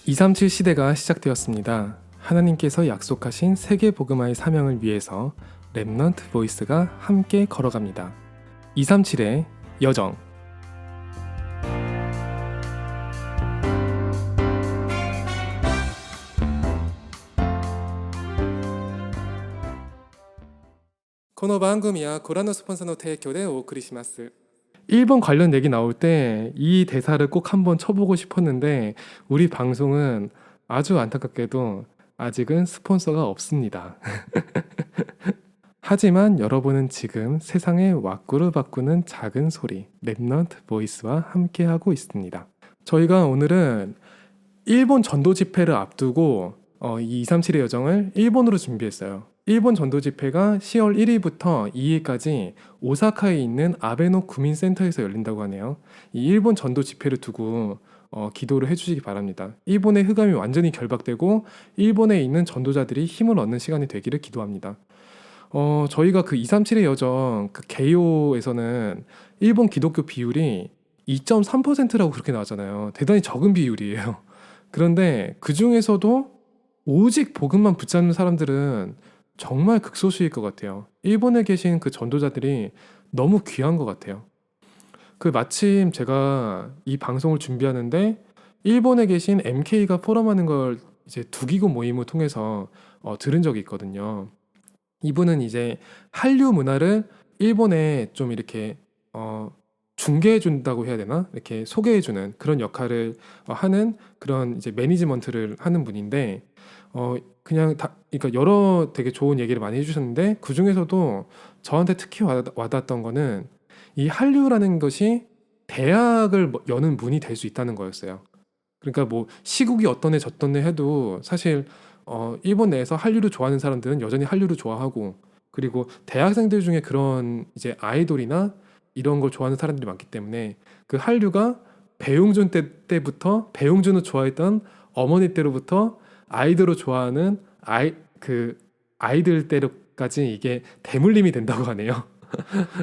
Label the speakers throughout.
Speaker 1: 237 시대가 시작되었습니다. 하나님께서 약속하신 세계 복음화의 사명을 위해서 렘넌트 보이스가 함께 걸어갑니다. 237의 여정. 코노 방금이야 고라노 스폰서の提供でお送りします。일본 관련 얘기 나올 때 이 대사를 꼭 한번 쳐보고 싶었는데 우리 방송은 아주 안타깝게도 아직은 스폰서가 없습니다. 하지만 여러분은 지금 세상의 왁구를 바꾸는 작은 소리 렘넌트 보이스와 함께하고 있습니다. 저희가 오늘은 일본 전도 집회를 앞두고 이 237의 여정을 일본으로 준비했어요. 일본 전도 집회가 10월 1일부터 2일까지 오사카에 있는 아베노 구민센터에서 열린다고 하네요. 이 일본 전도 집회를 두고 기도를 해주시기 바랍니다. 일본의 흑암이 완전히 결박되고 일본에 있는 전도자들이 힘을 얻는 시간이 되기를 기도합니다. 저희가 그 237의 여정 그 개요에서는 일본 기독교 비율이 2.3%라고 그렇게 나왔잖아요. 대단히 적은 비율이에요. 그런데 그 중에서도 오직 복음만 붙잡는 사람들은 정말 극소수일 것 같아요. 일본에 계신 그 전도자들이 너무 귀한 것 같아요. 그 마침 제가 이 방송을 준비하는데 일본에 계신 MK가 포럼하는 걸 이제 두기고 모임을 통해서 들은 적이 있거든요. 이분은 이제 한류 문화를 일본에 좀 이렇게 중개해 준다고 해야 되나? 이렇게 소개해 주는 그런 역할을 하는 그런 이제 매니지먼트를 하는 분인데 그냥 그러니까 여러 되게 좋은 얘기를 많이 해주셨는데 그 중에서도 저한테 특히 와닿았던 거는 이 한류라는 것이 대학을 여는 문이 될 수 있다는 거였어요. 그러니까 뭐 시국이 어떤 애 저떤 애 해도 사실 일본 내에서 한류를 좋아하는 사람들은 여전히 한류를 좋아하고 그리고 대학생들 중에 그런 이제 아이돌이나 이런 걸 좋아하는 사람들이 많기 때문에 그 한류가 배용준 때부터 배용준을 좋아했던 어머니 때로부터 아이들을 좋아하는 아이들 때까지 이게 대물림이 된다고 하네요.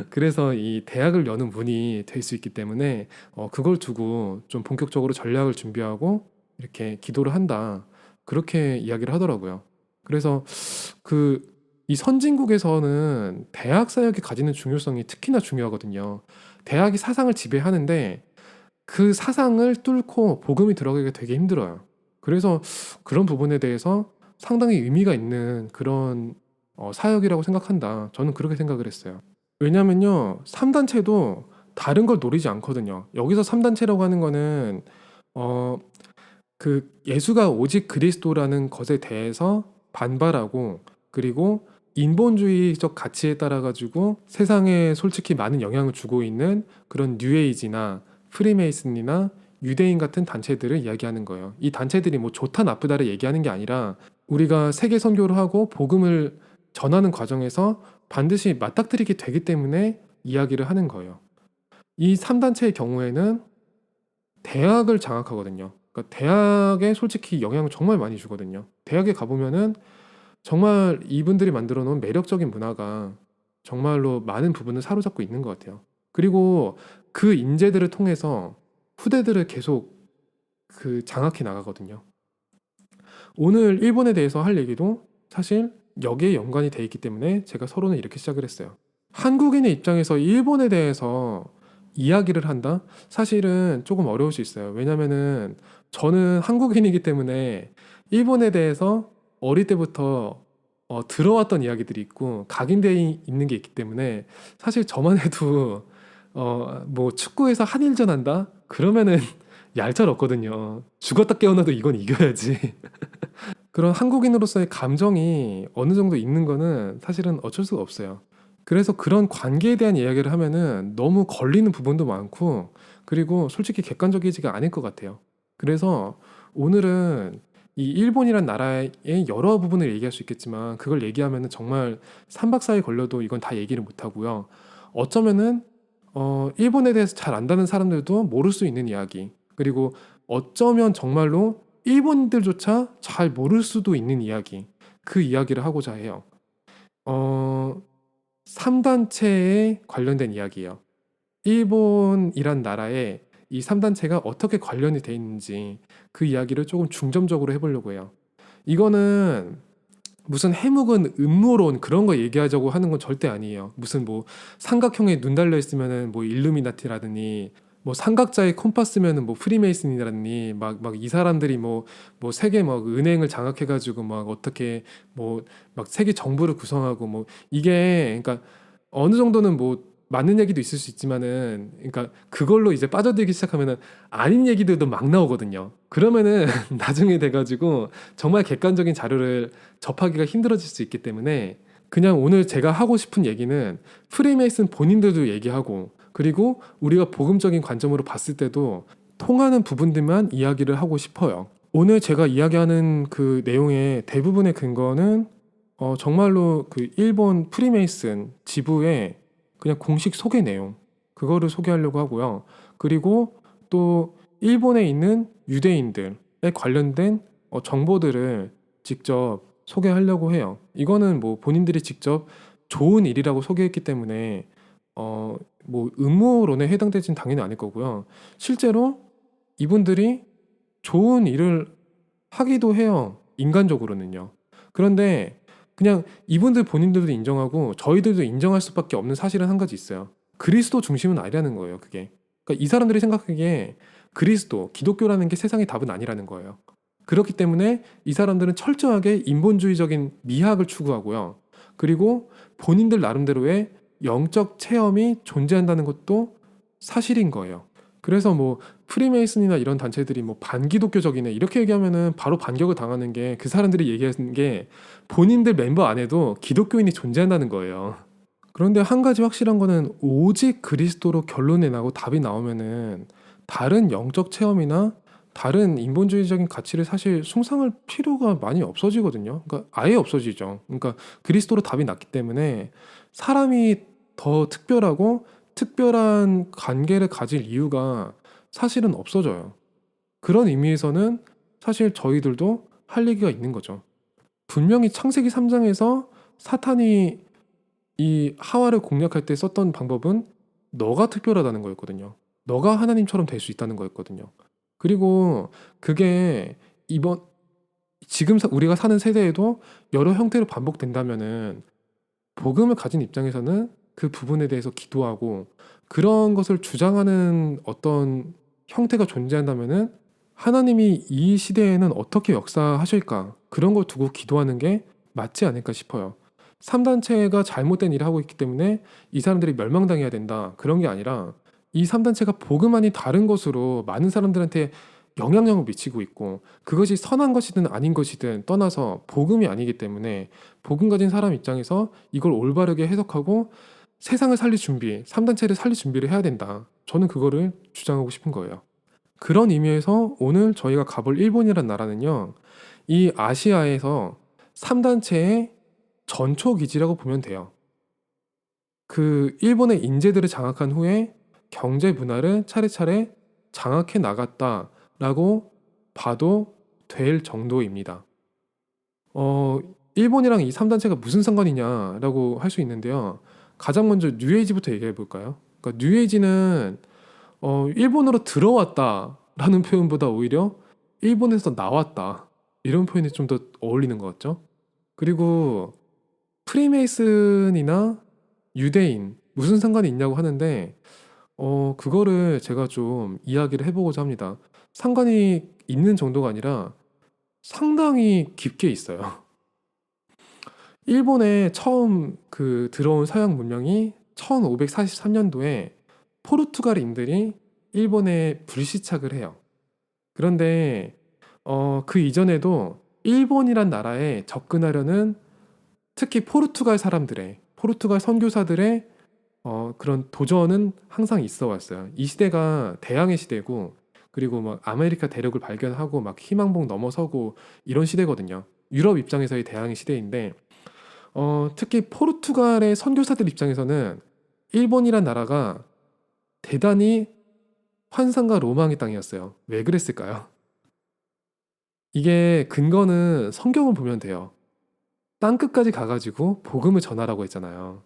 Speaker 1: 그래서 이 대학을 여는 문이 될 수 있기 때문에 그걸 두고 좀 본격적으로 전략을 준비하고 이렇게 기도를 한다. 그렇게 이야기를 하더라고요. 그래서 이 선진국에서는 대학 사역이 가지는 중요성이 특히나 중요하거든요. 대학이 사상을 지배하는데 그 사상을 뚫고 복음이 들어가기가 되게 힘들어요. 그래서 그런 부분에 대해서 상당히 의미가 있는 그런 사역이라고 생각한다. 저는 그렇게 생각을 했어요. 왜냐면요, 3단체도 다른 걸 노리지 않거든요. 여기서 3단체라고 하는 거는 어, 그 예수가 오직 그리스도라는 것에 대해서 반발하고 그리고 인본주의적 가치에 따라 가지고 세상에 솔직히 많은 영향을 주고 있는 그런 뉴에이지나 프리메이슨이나 유대인 같은 단체들을 이야기하는 거예요. 이 단체들이 뭐 좋다 나쁘다를 얘기하는 게 아니라 우리가 세계 선교를 하고 복음을 전하는 과정에서 반드시 맞닥뜨리게 되기 때문에 이야기를 하는 거예요. 이 3단체의 경우에는 대학을 장악하거든요. 그러니까 대학에 솔직히 영향을 정말 많이 주거든요. 대학에 가보면은 정말 이분들이 만들어 놓은 매력적인 문화가 정말로 많은 부분을 사로잡고 있는 것 같아요. 그리고 그 인재들을 통해서 후대들을 계속 장악해 나가거든요. 오늘 일본에 대해서 할 얘기도 사실 여기에 연관이 돼 있기 때문에 제가 서론을 이렇게 시작을 했어요. 한국인의 입장에서 일본에 대해서 이야기를 한다? 사실은 조금 어려울 수 있어요. 왜냐면은 저는 한국인이기 때문에 일본에 대해서 어릴 때부터 들어왔던 이야기들이 있고 각인되어 있는 게 있기 때문에 사실 저만 해도 뭐 축구에서 한일전 한다? 그러면은 얄짤 없거든요. 죽었다 깨어나도 이건 이겨야지. 그런 한국인으로서의 감정이 어느 정도 있는 거는 사실은 어쩔 수가 없어요. 그래서 그런 관계에 대한 이야기를 하면은 너무 걸리는 부분도 많고 그리고 솔직히 객관적이지가 않을 것 같아요. 그래서 오늘은 이 일본이란 나라의 여러 부분을 얘기할 수 있겠지만 그걸 얘기하면은 정말 3박 4일 걸려도 이건 다 얘기를 못 하고요. 어쩌면은 일본에 대해서 잘 안다는 사람들도 모를 수 있는 이야기. 그리고 어쩌면 정말로 일본인들조차 잘 모를 수도 있는 이야기. 그 이야기를 하고자 해요. 3단체에 관련된 이야기예요. 일본이란 나라의 이 3단체가 어떻게 관련이 돼 있는지 그 이야기를 조금 중점적으로 해보려고 해요. 이거는 무슨 해묵은 음모론 그런 거 얘기하자고 하는 건 절대 아니에요. 무슨 뭐 삼각형에 눈 달려 있으면은 뭐 일루미나티라더니 뭐 삼각자에 콤파스 쓰면은 뭐 프리메이슨이라더니 막 이 사람들이 뭐 세계 뭐 은행을 장악해가지고 막 어떻게 뭐 막 세계 정부를 구성하고 뭐 이게 그러니까 어느 정도는 뭐 맞는 얘기도 있을 수 있지만은 그러니까 그걸로 이제 빠져들기 시작하면은 아닌 얘기들도 막 나오거든요. 그러면은 나중에 돼가지고 정말 객관적인 자료를 접하기가 힘들어질 수 있기 때문에 그냥 오늘 제가 하고 싶은 얘기는 프리메이슨 본인들도 얘기하고 그리고 우리가 복음적인 관점으로 봤을 때도 통하는 부분들만 이야기를 하고 싶어요. 오늘 제가 이야기하는 그 내용의 대부분의 근거는 정말로 그 일본 프리메이슨 지부의 그냥 공식 소개 내용 그거를 소개하려고 하고요. 그리고 또 일본에 있는 유대인들에 관련된 정보들을 직접 소개하려고 해요. 이거는 뭐 본인들이 직접 좋은 일이라고 소개했기 때문에 뭐 음모론에 해당되진 당연히 아닐 거고요. 실제로 이분들이 좋은 일을 하기도 해요. 인간적으로는요. 그런데 그냥 이분들 본인들도 인정하고 저희들도 인정할 수밖에 없는 사실은 한 가지 있어요. 그리스도 중심은 아니라는 거예요, 그게. 그러니까 이 사람들이 생각하기에 그리스도, 기독교라는 게 세상의 답은 아니라는 거예요. 그렇기 때문에 이 사람들은 철저하게 인본주의적인 미학을 추구하고요. 그리고 본인들 나름대로의 영적 체험이 존재한다는 것도 사실인 거예요. 그래서 뭐 프리메이슨이나 이런 단체들이 뭐 반기독교적이네 이렇게 얘기하면은 바로 반격을 당하는 게 그 사람들이 얘기하는 게 본인들 멤버 안에도 기독교인이 존재한다는 거예요. 그런데 한 가지 확실한 거는 오직 그리스도로 결론이 나고 답이 나오면은 다른 영적 체험이나 다른 인본주의적인 가치를 사실 숭상할 필요가 많이 없어지거든요. 그러니까 아예 없어지죠. 그러니까 그리스도로 답이 났기 때문에 사람이 더 특별하고 특별한 관계를 가질 이유가 사실은 없어져요. 그런 의미에서는 사실 저희들도 할 얘기가 있는 거죠. 분명히 창세기 3장에서 사탄이 이 하와를 공략할 때 썼던 방법은 너가 특별하다는 거였거든요. 너가 하나님처럼 될 수 있다는 거였거든요. 그리고 그게 이번 지금 우리가 사는 세대에도 여러 형태로 반복된다면은 복음을 가진 입장에서는 그 부분에 대해서 기도하고 그런 것을 주장하는 어떤 형태가 존재한다면은 하나님이 이 시대에는 어떻게 역사하실까 그런 걸 두고 기도하는 게 맞지 않을까 싶어요. 3단체가 잘못된 일을 하고 있기 때문에 이 사람들이 멸망당해야 된다 그런 게 아니라 이 3단체가 복음 아닌 다른 것으로 많은 사람들한테 영향력을 미치고 있고 그것이 선한 것이든 아닌 것이든 떠나서 복음이 아니기 때문에 복음 가진 사람 입장에서 이걸 올바르게 해석하고 세상을 살릴 준비, 3단체를 살릴 준비를 해야 된다. 저는 그거를 주장하고 싶은 거예요. 그런 의미에서 오늘 저희가 가볼 일본이란 나라는요. 이 아시아에서 3단체의 전초 기지라고 보면 돼요. 그 일본의 인재들을 장악한 후에 경제 문화를 차례차례 장악해 나갔다라고 봐도 될 정도입니다. 일본이랑 이 3단체가 무슨 상관이냐라고 할 수 있는데요. 가장 먼저 뉴에이지부터 얘기해 볼까요? 그러니까 뉴에이지는 일본으로 들어왔다라는 표현보다 오히려 일본에서 나왔다 이런 표현이 좀 더 어울리는 것 같죠? 그리고 프리메이슨이나 유대인 무슨 상관이 있냐고 하는데 그거를 제가 좀 이야기를 해보고자 합니다. 상관이 있는 정도가 아니라 상당히 깊게 있어요. 일본에 처음 그 들어온 서양 문명이 1543년도에 포르투갈인들이 일본에 불시착을 해요. 그런데 그 이전에도 일본이란 나라에 접근하려는 특히 포르투갈 선교사들의 그런 도전은 항상 있어 왔어요. 이 시대가 대항해 시대고 그리고 막 아메리카 대륙을 발견하고 막 희망봉 넘어서고 이런 시대거든요. 유럽 입장에서의 대항해 시대인데 특히 포르투갈의 선교사들 입장에서는 일본이란 나라가 대단히 환상과 로망의 땅이었어요. 왜 그랬을까요? 이게 근거는 성경을 보면 돼요. 땅끝까지 가가지고 복음을 전하라고 했잖아요.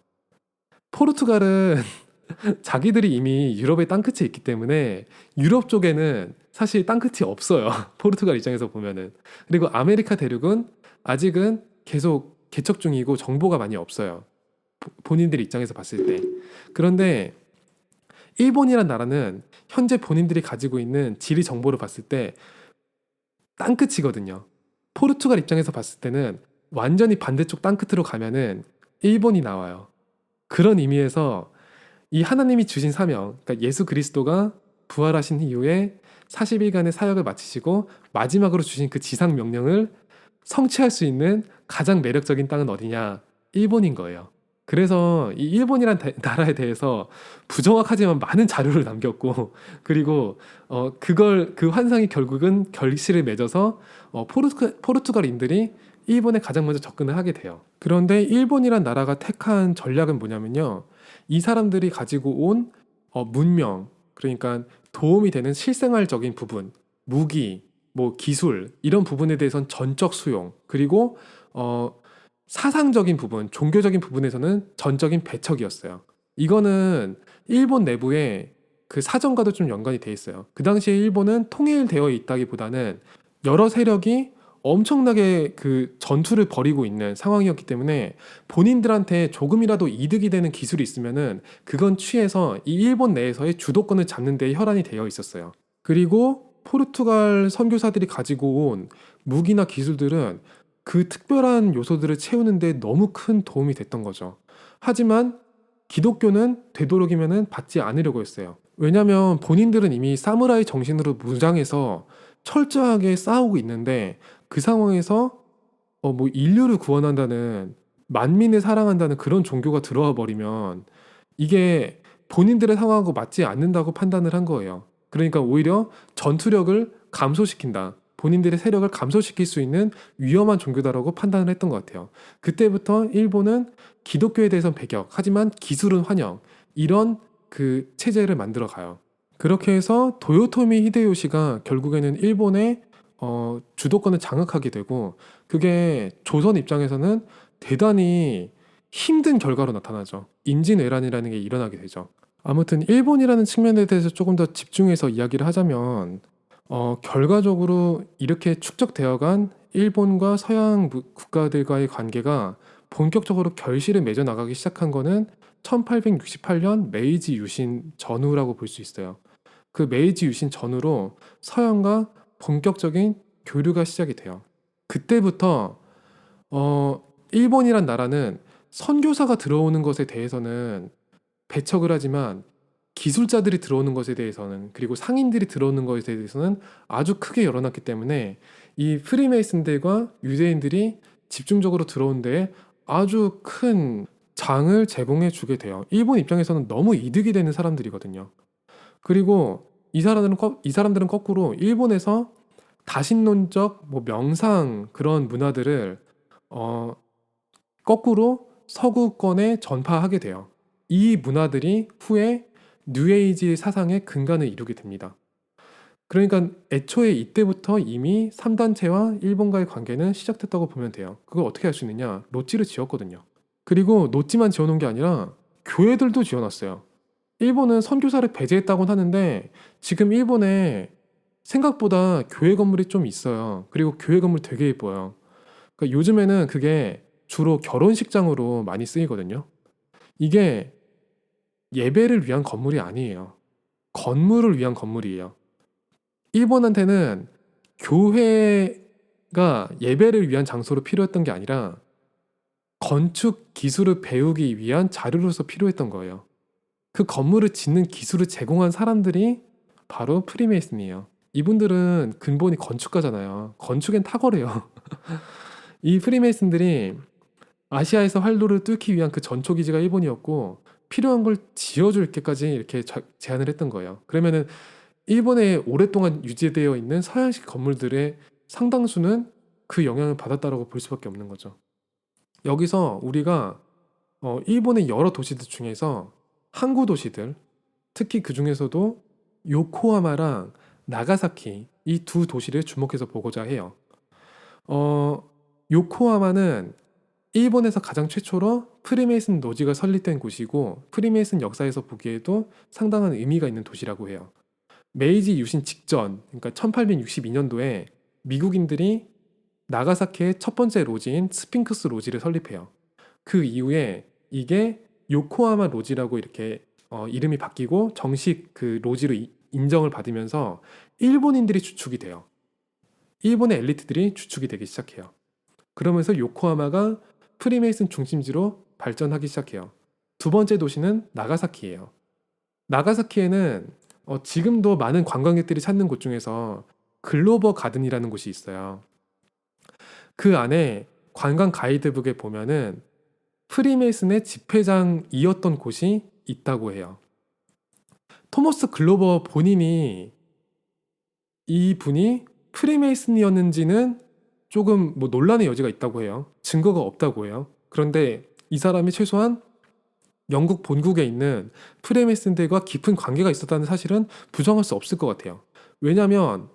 Speaker 1: 포르투갈은 자기들이 이미 유럽의 땅끝에 있기 때문에 유럽 쪽에는 사실 땅끝이 없어요. 포르투갈 입장에서 보면은. 그리고 아메리카 대륙은 아직은 계속 개척 중이고 정보가 많이 없어요. 본인들 입장에서 봤을 때. 그런데 일본이란 나라는 현재 본인들이 가지고 있는 지리 정보를 봤을 때 땅끝이거든요. 포르투갈 입장에서 봤을 때는 완전히 반대쪽 땅끝으로 가면은 일본이 나와요. 그런 의미에서 이 하나님이 주신 사명, 그러니까 예수 그리스도가 부활하신 이후에 40일간의 사역을 마치시고 마지막으로 주신 그 지상 명령을 성취할 수 있는 가장 매력적인 땅은 어디냐? 일본인 거예요. 그래서 이 일본이란 나라에 대해서 부정확하지만 많은 자료를 남겼고, 그리고 그걸 그 환상이 결국은 결실을 맺어서 포르투갈인들이 일본에 가장 먼저 접근을 하게 돼요. 그런데 일본이란 나라가 택한 전략은 뭐냐면요. 이 사람들이 가지고 온 문명, 그러니까 도움이 되는 실생활적인 부분, 무기, 뭐 기술 이런 부분에 대해서는 전적 수용, 그리고 사상적인 부분, 종교적인 부분에서는 전적인 배척이었어요. 이거는 일본 내부에 그 사정과도 좀 연관이 돼 있어요. 그 당시에 일본은 통일되어 있다기보다는 여러 세력이 엄청나게 그 전투를 벌이고 있는 상황이었기 때문에 본인들한테 조금이라도 이득이 되는 기술이 있으면은 그건 취해서 이 일본 내에서의 주도권을 잡는 데 혈안이 되어 있었어요. 그리고 포르투갈 선교사들이 가지고 온 무기나 기술들은 그 특별한 요소들을 채우는데 너무 큰 도움이 됐던 거죠. 하지만 기독교는 되도록이면은 받지 않으려고 했어요. 왜냐하면 본인들은 이미 사무라이 정신으로 무장해서 철저하게 싸우고 있는데 그 상황에서 뭐 인류를 구원한다는, 만민을 사랑한다는 그런 종교가 들어와 버리면 이게 본인들의 상황하고 맞지 않는다고 판단을 한 거예요. 그러니까 오히려 전투력을 감소시킨다, 본인들의 세력을 감소시킬 수 있는 위험한 종교다라고 판단을 했던 것 같아요. 그때부터 일본은 기독교에 대해서는 배격, 하지만 기술은 환영, 이런 그 체제를 만들어 가요. 그렇게 해서 도요토미 히데요시가 결국에는 일본의 주도권을 장악하게 되고, 그게 조선 입장에서는 대단히 힘든 결과로 나타나죠. 임진왜란이라는 게 일어나게 되죠. 아무튼 일본이라는 측면에 대해서 조금 더 집중해서 이야기를 하자면, 결과적으로 이렇게 축적되어간 일본과 서양 국가들과의 관계가 본격적으로 결실을 맺어 나가기 시작한 거는 1868년 메이지 유신 전후라고 볼 수 있어요. 그 메이지 유신 전후로 서양과 본격적인 교류가 시작이 돼요. 그때부터 일본이란 나라는 선교사가 들어오는 것에 대해서는 배척을 하지만 기술자들이 들어오는 것에 대해서는, 그리고 상인들이 들어오는 것에 대해서는 아주 크게 열어놨기 때문에 이 프리메이슨들과 유대인들이 집중적으로 들어온 데에 아주 큰 장을 제공해 주게 돼요. 일본 입장에서는 너무 이득이 되는 사람들이거든요. 그리고 이 사람들은 거꾸로 일본에서 다신론적 뭐 명상 그런 문화들을 어, 거꾸로 서구권에 전파하게 돼요. 이 문화들이 후에 뉴에이지 사상의 근간을 이루게 됩니다. 그러니까 애초에 이때부터 이미 3단체와 일본과의 관계는 시작됐다고 보면 돼요. 그걸 어떻게 할 수 있느냐? 노찌를 지었거든요. 그리고 노찌만 지어놓은 게 아니라 교회들도 지어놨어요. 일본은 선교사를 배제했다고는 하는데 지금 일본에 생각보다 교회 건물이 좀 있어요. 그리고 교회 건물 되게 예뻐요. 그러니까 요즘에는 그게 주로 결혼식장으로 많이 쓰이거든요. 이게 예배를 위한 건물이 아니에요. 건물을 위한 건물이에요. 일본한테는 교회가 예배를 위한 장소로 필요했던 게 아니라 건축 기술을 배우기 위한 자료로서 필요했던 거예요. 그 건물을 짓는 기술을 제공한 사람들이 바로 프리메이슨이에요. 이분들은 근본이 건축가잖아요. 건축엔 탁월해요. 이 프리메이슨들이 아시아에서 활로를 뚫기 위한 그 전초 기지가 일본이었고, 필요한 걸 지어줄 때까지 이렇게 제안을 했던 거예요. 그러면은 일본에 오랫동안 유지되어 있는 서양식 건물들의 상당수는 그 영향을 받았다라고 볼 수밖에 없는 거죠. 여기서 우리가 일본의 여러 도시들 중에서 항구 도시들, 특히 그 중에서도 요코하마랑 나가사키, 이 두 도시를 주목해서 보고자 해요. 요코하마는 일본에서 가장 최초로 프리메이슨 로지가 설립된 곳이고 프리메이슨 역사에서 보기에도 상당한 의미가 있는 도시라고 해요. 메이지 유신 직전, 그러니까 1862년도에 미국인들이 나가사키의 첫 번째 로지인 스핑크스 로지를 설립해요. 그 이후에 이게 요코하마 로지라고 이렇게 이름이 바뀌고 정식 그 로지로 인정을 받으면서 일본인들이 주축이 돼요. 일본의 엘리트들이 주축이 되기 시작해요. 그러면서 요코하마가 프리메이슨 중심지로 발전하기 시작해요. 두 번째 도시는 나가사키예요. 나가사키에는 지금도 많은 관광객들이 찾는 곳 중에서 글로버 가든이라는 곳이 있어요. 그 안에 관광 가이드북에 보면은 프리메이슨의 집회장이었던 곳이 있다고 해요. 토머스 글로버 본인이 이분이 프리메이슨이었는지는 조금 뭐 논란의 여지가 있다고 해요. 증거가 없다고 해요. 그런데 이 사람이 최소한 영국 본국에 있는 프리메이슨들과 깊은 관계가 있었다는 사실은 부정할 수 없을 것 같아요. 왜냐하면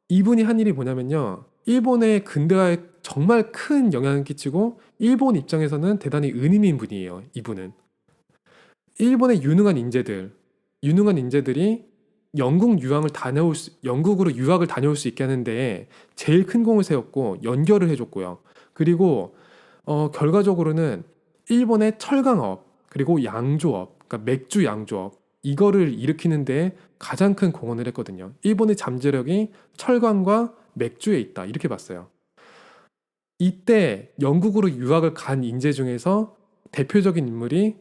Speaker 1: 이분이 한 일이 뭐냐면요. 일본의 근대화에 정말 큰 영향을 끼치고 일본 입장에서는 대단히 은인인 분이에요. 이분은. 일본의 유능한 인재들이 영국으로 유학을 다녀올 수 있게 하는데 제일 큰 공을 세웠고 연결을 해줬고요. 그리고 결과적으로는 일본의 철강업 그리고 양조업, 그러니까 맥주 양조업 이거를 일으키는 데 가장 큰 공헌을 했거든요. 일본의 잠재력이 철강과 맥주에 있다 이렇게 봤어요. 이때 영국으로 유학을 간 인재 중에서 대표적인 인물이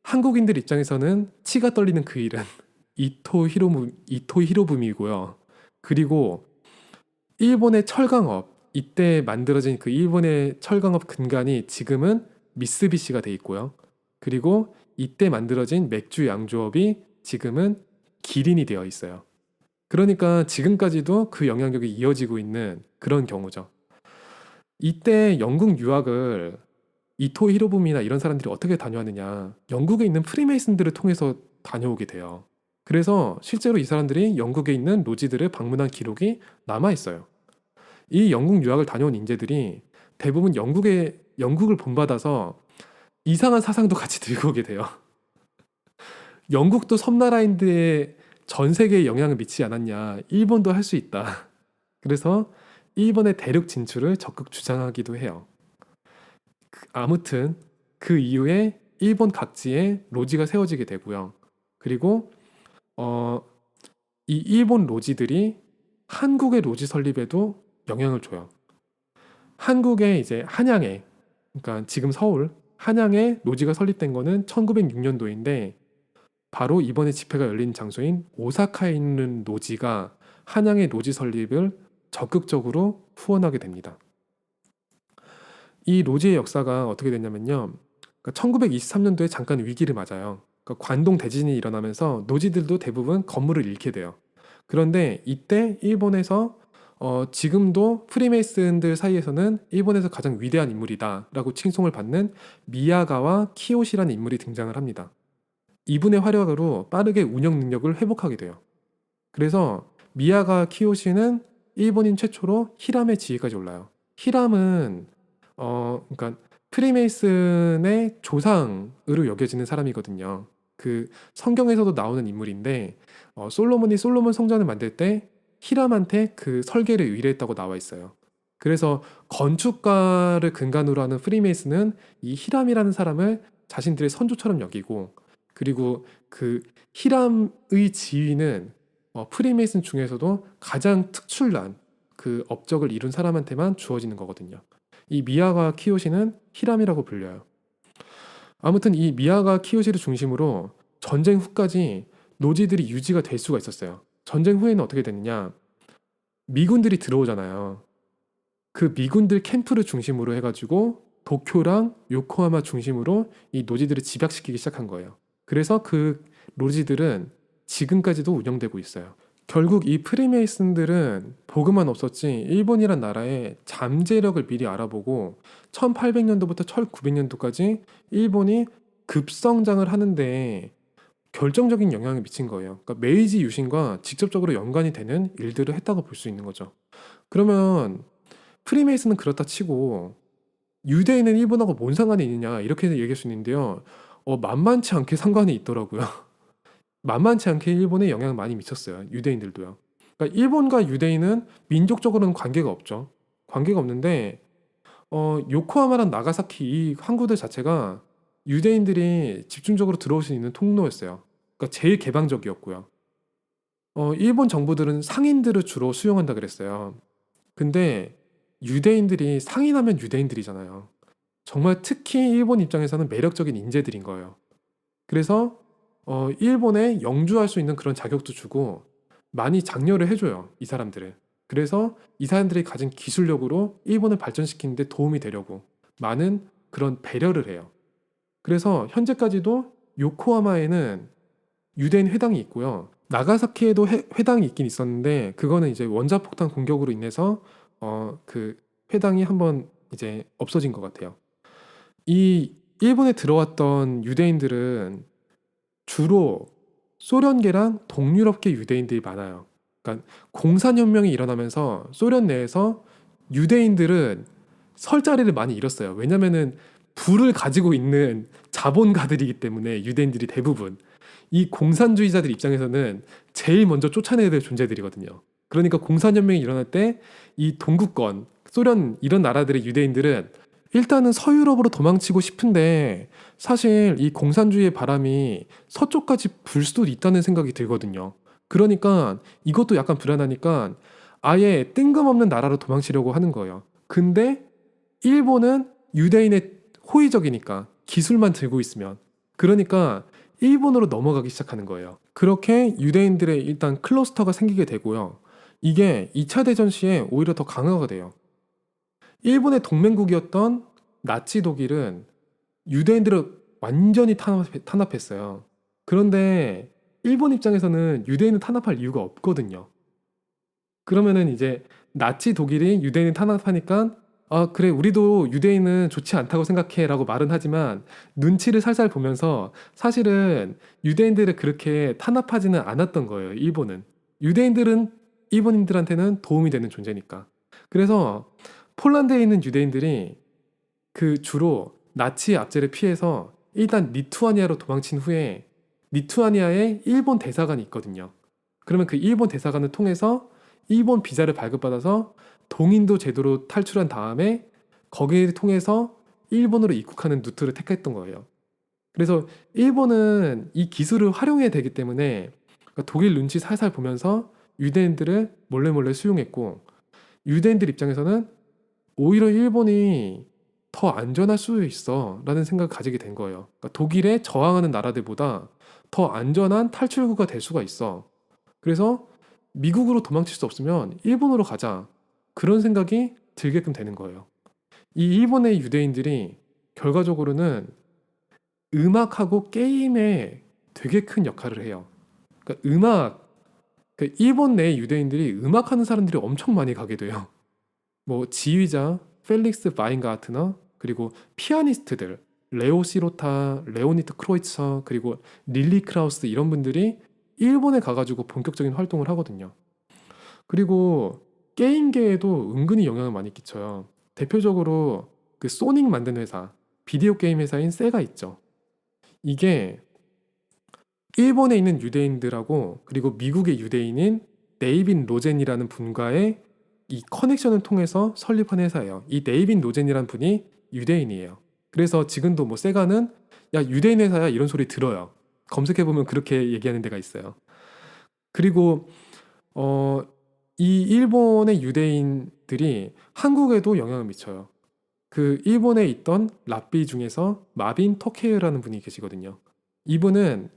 Speaker 1: 한국인들 입장에서는 치가 떨리는 그 이름 이토 히로부미고요. 그리고 일본의 철강업 이때 만들어진 그 일본의 철강업 근간이 지금은 미쓰비시가 돼 있고요. 그리고 이때 만들어진 맥주 양조업이 지금은 기린이 되어 있어요. 그러니까 지금까지도 그 영향력이 이어지고 있는 그런 경우죠. 이때 영국 유학을 이토 히로부미나 이런 사람들이 어떻게 다녀왔느냐. 영국에 있는 프리메이슨들을 통해서 다녀오게 돼요. 그래서 실제로 이 사람들이 영국에 있는 로지들을 방문한 기록이 남아 있어요. 이 영국 유학을 다녀온 인재들이 대부분 영국을 본받아서 이상한 사상도 같이 들고 오게 돼요. 영국도 섬나라인데 전 세계에 영향을 미치지 않았냐. 일본도 할 수 있다. 그래서 일본의 대륙 진출을 적극 주장하기도 해요. 아무튼 그 이후에 일본 각지에 로지가 세워지게 되고요. 그리고 이 일본 로지들이 한국의 로지 설립에도 영향을 줘요. 한국의 이제 한양에, 그러니까 지금 서울 한양에 로지가 설립된 거는 1906년도인데 바로 이번에 집회가 열린 장소인 오사카에 있는 로지가 한양의 로지 설립을 적극적으로 후원하게 됩니다. 이 로지의 역사가 어떻게 됐냐면요. 그러니까 1923년도에 잠깐 위기를 맞아요. 그러니까 관동 대진이 일어나면서 노지들도 대부분 건물을 잃게 돼요. 그런데 이때 일본에서 지금도 프리메이슨들 사이에서는 일본에서 가장 위대한 인물이다라고 칭송을 받는 미야가와 키요시라는 인물이 등장을 합니다. 이분의 활약으로 빠르게 운영 능력을 회복하게 돼요. 그래서 미야가 키요시는 일본인 최초로 히람의 지위까지 올라요. 히람은 그러니까 프리메이슨의 조상으로 여겨지는 사람이거든요. 그 성경에서도 나오는 인물인데 솔로몬이 솔로몬 성전을 만들 때 히람한테 그 설계를 의뢰했다고 나와 있어요. 그래서 건축가를 근간으로 하는 프리메이슨은 이 히람이라는 사람을 자신들의 선조처럼 여기고 그리고 그 히람의 지위는 프리메이슨 중에서도 가장 특출난 그 업적을 이룬 사람한테만 주어지는 거거든요. 이 미야가 키요시는 히람이라고 불려요. 아무튼 이 미야가 키요시를 중심으로 전쟁 후까지 노지들이 유지가 될 수가 있었어요. 전쟁 후에는 어떻게 되느냐? 미군들이 들어오잖아요. 그 미군들 캠프를 중심으로 해가지고 도쿄랑 요코하마 중심으로 이 노지들을 집약시키기 시작한 거예요. 그래서 그 노지들은 지금까지도 운영되고 있어요. 결국 이 프리메이슨들은 보고만 없었지 일본이란 나라의 잠재력을 미리 알아보고 1800년도부터 1900년도까지 일본이 급성장을 하는데 결정적인 영향을 미친 거예요. 그러니까 메이지 유신과 직접적으로 연관이 되는 일들을 했다고 볼 수 있는 거죠. 그러면 프리메이슨은 그렇다 치고 유대인은 일본하고 뭔 상관이 있느냐 이렇게 얘기할 수 있는데요. 만만치 않게 상관이 있더라고요. 만만치 않게 일본에 영향을 많이 미쳤어요. 유대인들도요. 그러니까 일본과 유대인은 민족적으로는 관계가 없죠. 관계가 없는데 요코하마랑 나가사키 이 항구들 자체가 유대인들이 집중적으로 들어올 수 있는 통로였어요. 그러니까 제일 개방적이었고요. 일본 정부들은 상인들을 주로 수용한다 그랬어요. 근데 유대인들이 상인하면 유대인들이잖아요. 정말 특히 일본 입장에서는 매력적인 인재들인 거예요. 그래서 일본에 영주할 수 있는 그런 자격도 주고 많이 장려를 해줘요. 이 사람들을. 그래서 이 사람들이 가진 기술력으로 일본을 발전시키는 데 도움이 되려고 많은 그런 배려를 해요. 그래서 현재까지도 요코하마에는 유대인 회당이 있고요. 나가사키에도 회당이 있긴 있었는데 그거는 이제 원자폭탄 공격으로 인해서 그 회당이 한번 이제 없어진 것 같아요. 이 일본에 들어왔던 유대인들은 주로 소련계랑 동유럽계 유대인들이 많아요. 그러니까 공산혁명이 일어나면서 소련 내에서 유대인들은 설 자리를 많이 잃었어요. 왜냐면은 부를 가지고 있는 자본가들이기 때문에 유대인들이 대부분 이 공산주의자들 입장에서는 제일 먼저 쫓아내야 될 존재들이거든요. 그러니까 공산혁명이 일어날 때 이 동구권, 소련 이런 나라들의 유대인들은 일단은 서유럽으로 도망치고 싶은데 사실 이 공산주의의 바람이 서쪽까지 불 수도 있다는 생각이 들거든요. 그러니까 이것도 약간 불안하니까 아예 뜬금없는 나라로 도망치려고 하는 거예요. 근데 일본은 유대인의 호의적이니까 기술만 들고 있으면 그러니까 일본으로 넘어가기 시작하는 거예요. 그렇게 유대인들의 일단 클러스터가 생기게 되고요. 이게 2차 대전 시에 오히려 더 강화가 돼요. 일본의 동맹국이었던 나치 독일은 유대인들을 완전히 탄압했어요. 그런데 일본 입장에서는 유대인을 탄압할 이유가 없거든요. 그러면은 이제 나치 독일이 유대인을 탄압하니까 아, 그래, 우리도 유대인은 좋지 않다고 생각해 라고 말은 하지만 눈치를 살살 보면서 사실은 유대인들을 그렇게 탄압하지는 않았던 거예요, 일본은. 유대인들은 일본인들한테는 도움이 되는 존재니까. 그래서 폴란드에 있는 유대인들이 그 주로 나치의 압제를 피해서 일단 리투아니아로 도망친 후에 리투아니아에 일본 대사관이 있거든요. 그러면 그 일본 대사관을 통해서 일본 비자를 발급받아서 동인도 제도로 탈출한 다음에 거기를 통해서 일본으로 입국하는 루트를 택했던 거예요. 그래서 일본은 이 기술을 활용해야 되기 때문에 독일 눈치 살살 보면서 유대인들을 몰래 몰래 수용했고 유대인들 입장에서는 오히려 일본이 더 안전할 수 있어 라는 생각을 가지게 된 거예요. 그러니까 독일에 저항하는 나라들보다 더 안전한 탈출구가 될 수가 있어. 그래서 미국으로 도망칠 수 없으면 일본으로 가자. 그런 생각이 들게끔 되는 거예요. 이 일본의 유대인들이 결과적으로는 음악하고 게임에 되게 큰 역할을 해요. 그러니까 일본 내 유대인들이 음악하는 사람들이 엄청 많이 가게 돼요. 뭐 지휘자 펠릭스 바인가르트너 그리고 피아니스트들 레오 시로타, 레오니드 크로이처 그리고 릴리 크라우스 이런 분들이 일본에 가가지고 본격적인 활동을 하거든요. 그리고 게임계에도 은근히 영향을 많이 끼쳐요. 대표적으로 그 소닉 만든 회사, 비디오 게임 회사인 세가 있죠. 이게 일본에 있는 유대인들하고 그리고 미국의 유대인인 네이빈 로젠이라는 분과의 이 커넥션을 통해서 설립한 회사예요. 이 네이빈 로젠이라는 분이 유대인이에요. 그래서 지금도 뭐 세가는 야 유대인 회사야 이런 소리 들어요. 검색해보면 그렇게 얘기하는 데가 있어요. 그리고 이 일본의 유대인들이 한국에도 영향을 미쳐요. 그 일본에 있던 랍비 중에서 마빈 토케이라는 분이 계시거든요. 이분은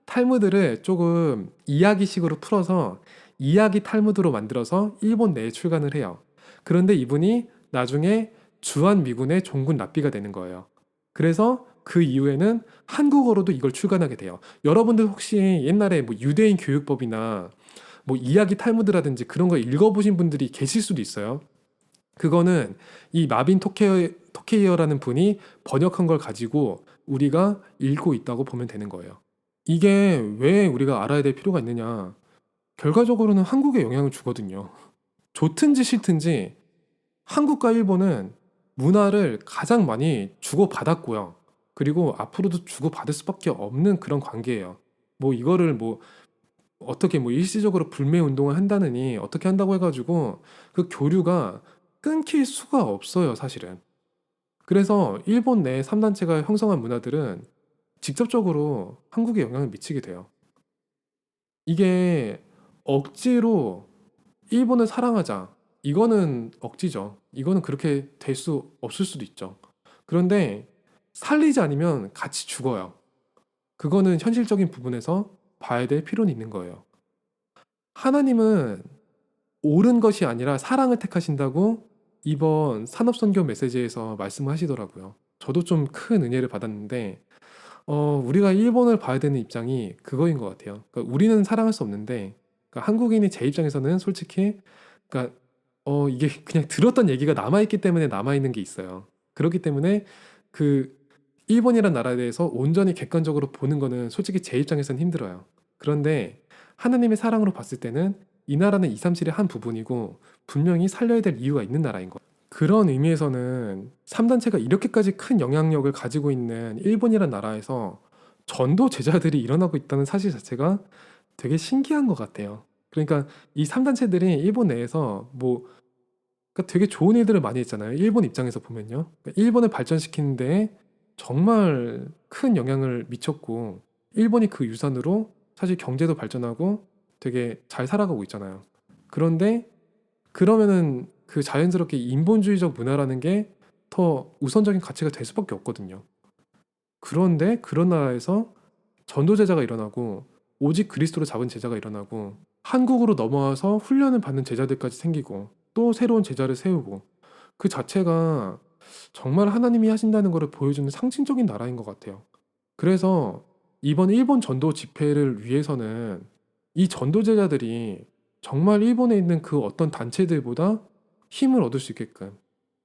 Speaker 1: 탈무드를 조금 이야기식으로 풀어서 이야기 탈무드로 만들어서 일본 내에 출간을 해요. 그런데 이분이 나중에 주한 미군의 종군 랍비가 되는 거예요. 그래서 그 이후에는 한국어로도 이걸 출간하게 돼요. 여러분들 혹시 옛날에 뭐 유대인 교육법이나 뭐 이야기 탈무드라든지 그런 거 읽어보신 분들이 계실 수도 있어요. 그거는 이 마빈 토케이어라는 분이 번역한 걸 가지고 우리가 읽고 있다고 보면 되는 거예요. 이게 왜 우리가 알아야 될 필요가 있느냐? 결과적으로는 한국에 영향을 주거든요. 좋든지 싫든지 한국과 일본은 문화를 가장 많이 주고받았고요. 그리고 앞으로도 주고받을 수밖에 없는 그런 관계예요. 뭐 이거를 뭐 어떻게 뭐 일시적으로 불매 운동을 한다느니 어떻게 한다고 해가지고 그 교류가 끊길 수가 없어요, 사실은. 그래서 일본 내 3단체가 형성한 문화들은 직접적으로 한국에 영향을 미치게 돼요. 이게 억지로 일본을 사랑하자. 이거는 억지죠. 이거는 그렇게 될 수 없을 수도 있죠. 그런데 살리지 않으면 같이 죽어요. 그거는 현실적인 부분에서 봐야 될 필요는 있는 거예요. 하나님은 옳은 것이 아니라 사랑을 택하신다고 이번 산업선교 메시지에서 말씀하시더라고요. 저도 좀 큰 은혜를 받았는데, 우리가 일본을 봐야 되는 입장이 그거인 것 같아요. 그러니까 우리는 사랑할 수 없는데, 그러니까 한국인이 제 입장에서는 솔직히, 그러니까 이게 그냥 들었던 얘기가 남아있기 때문에 남아있는 게 있어요. 그렇기 때문에 그 일본이란 나라에 대해서 온전히 객관적으로 보는 거는 솔직히 제 입장에서는 힘들어요. 그런데 하나님의 사랑으로 봤을 때는 이 나라는 237의 한 부분이고 분명히 살려야 될 이유가 있는 나라인 거예요. 그런 의미에서는 3단체가 이렇게까지 큰 영향력을 가지고 있는 일본이란 나라에서 전도 제자들이 일어나고 있다는 사실 자체가 되게 신기한 것 같아요. 그러니까 이 3단체들이 일본 내에서 뭐 그러니까 되게 좋은 일들을 많이 했잖아요. 일본 입장에서 보면요. 그러니까 일본을 발전시키는데 정말 큰 영향을 미쳤고 일본이 그 유산으로 사실 경제도 발전하고 되게 잘 살아가고 있잖아요. 그런데 그러면은 그 자연스럽게 인본주의적 문화라는 게 더 우선적인 가치가 될 수밖에 없거든요. 그런데 그런 나라에서 전도 제자가 일어나고 오직 그리스도로 잡은 제자가 일어나고 한국으로 넘어와서 훈련을 받는 제자들까지 생기고 또 새로운 제자를 세우고 그 자체가 정말 하나님이 하신다는 것을 보여주는 상징적인 나라인 것 같아요. 그래서 이번 일본 전도 집회를 위해서는 이 전도 제자들이 정말 일본에 있는 그 어떤 단체들보다 힘을 얻을 수 있게끔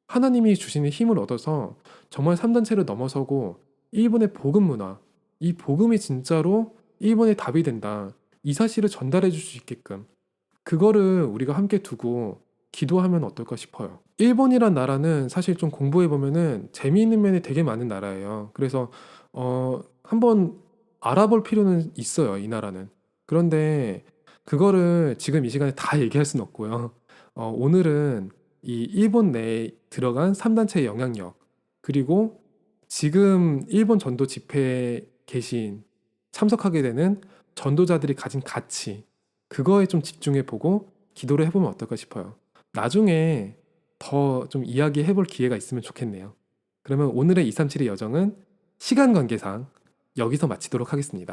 Speaker 1: 하나님이 주시는 힘을 얻어서 정말 3단체를 넘어서고 일본의 복음 문화, 이 복음이 진짜로 일본의 답이 된다. 이 사실을 전달해 줄 수 있게끔 그거를 우리가 함께 두고 기도하면 어떨까 싶어요. 일본이란 나라는 사실 좀 공부해 보면은 재미있는 면이 되게 많은 나라예요. 그래서 한번 알아볼 필요는 있어요, 이 나라는. 그런데 그거를 지금 이 시간에 다 얘기할 수는 없고요. 오늘은 이 일본 내에 들어간 3단체의 영향력, 그리고 지금 일본 전도 집회에 계신 참석하게 되는 전도자들이 가진 가치, 그거에 좀 집중해 보고 기도를 해보면 어떨까 싶어요. 나중에 더 좀 이야기해 볼 기회가 있으면 좋겠네요. 그러면 오늘의 237의 여정은 시간 관계상 여기서 마치도록 하겠습니다.